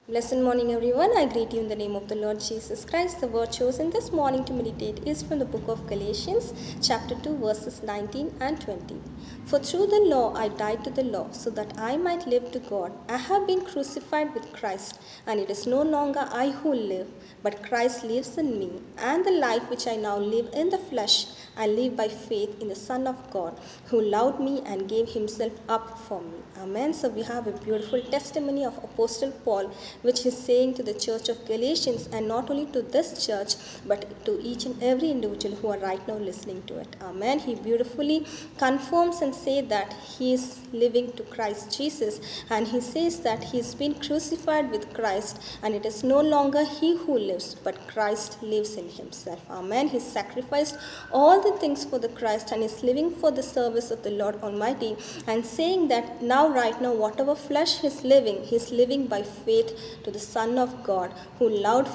Blessed morning, everyone. I greet you in the name of the Lord Jesus Christ. The word chosen this morning to meditate is from the book of Galatians, chapter 2, verses 19 and 20. For through the law I died to the law, so that I might live to God. I have been crucified with Christ, and it is no longer I who live, but Christ lives in me. And the life which I now live in the flesh, I live by faith in the Son of God, who loved me and gave himself up for me. Amen. So we have a beautiful testimony of Apostle Paul, which is saying to the church of Galatians, and not only to this church, but to each and every individual who are right now listening to it. Amen. He beautifully confirms and says that he is living to Christ Jesus, and he says that he has been crucified with Christ, and it is no longer he who lives, but Christ lives in himself. Amen. He sacrificed all the things for the Christ and is living for the service of the Lord Almighty, and saying that right now, whatever flesh he's living by faith to the Son of God, who loved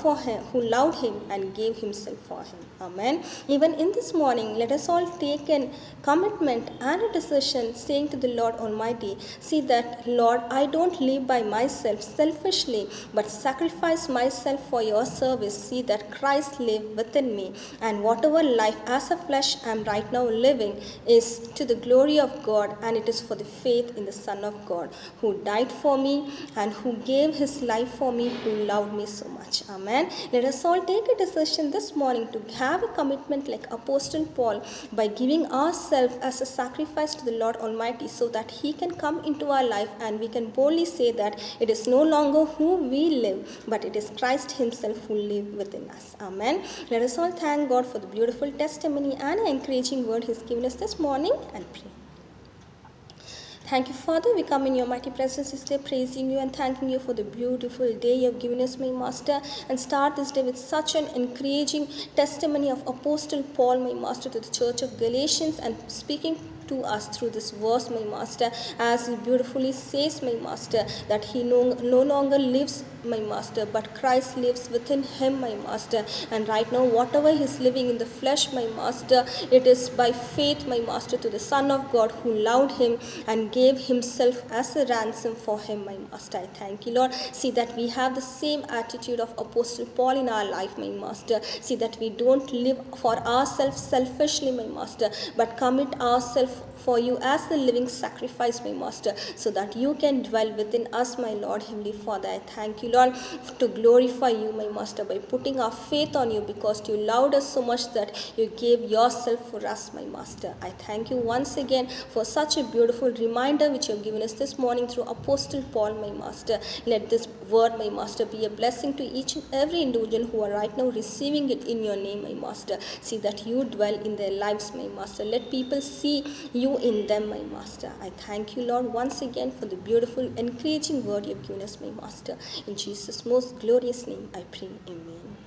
him and gave himself for him. Amen. Even in this morning, let us all take a commitment and a decision, saying to the Lord Almighty, see that, Lord, I don't live by myself selfishly, but sacrifice myself for your service. See that Christ live within me, and whatever life as a flesh I am right now living is to the glory of God, and it is for the faith in the Son of God, who died for me and who gave his life for me, who loved me so much. Amen. Let us all take a decision this morning to have a commitment like Apostle Paul, by giving ourselves as a sacrifice to the Lord Almighty, so that he can come into our life and we can boldly say that it is no longer who we live, but it is Christ himself who lives within us. Amen. Let us all thank God for the beautiful testimony and encouraging word he's given us this morning, and pray. Thank you, Father. We come in your mighty presence this day, praising you and thanking you for the beautiful day you have given us, my Master, and start this day with such an encouraging testimony of Apostle Paul, my Master, to the church of Galatians, and speaking to us through this verse, my Master, as he beautifully says, my Master, that he no longer lives, my Master, but Christ lives within him, my Master. And right now, whatever he is living in the flesh, my Master, it is by faith, my Master, to the Son of God, who loved him and gave himself as a ransom for him, my Master. I thank you, Lord. See that we have the same attitude of Apostle Paul in our life, my Master. See that we don't live for ourselves selfishly, my Master, but commit ourselves for you as the living sacrifice, my Master, so that you can dwell within us, my Lord, Heavenly Father. I thank you, Lord, to glorify you, my Master, by putting our faith on you, because you loved us so much that you gave yourself for us, my Master. I thank you once again for such a beautiful reminder which you have given us this morning through Apostle Paul, my Master. Let this word, my Master, be a blessing to each and every individual who are right now receiving it in your name, my Master. See that you dwell in their lives, my Master. Let people see you in them, my Master. I thank you, Lord, once again for the beautiful, encouraging word you have given us, my Master. In Jesus' most glorious name, I pray. Amen.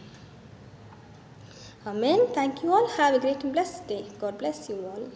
Amen. Thank you all. Have a great and blessed day. God bless you all.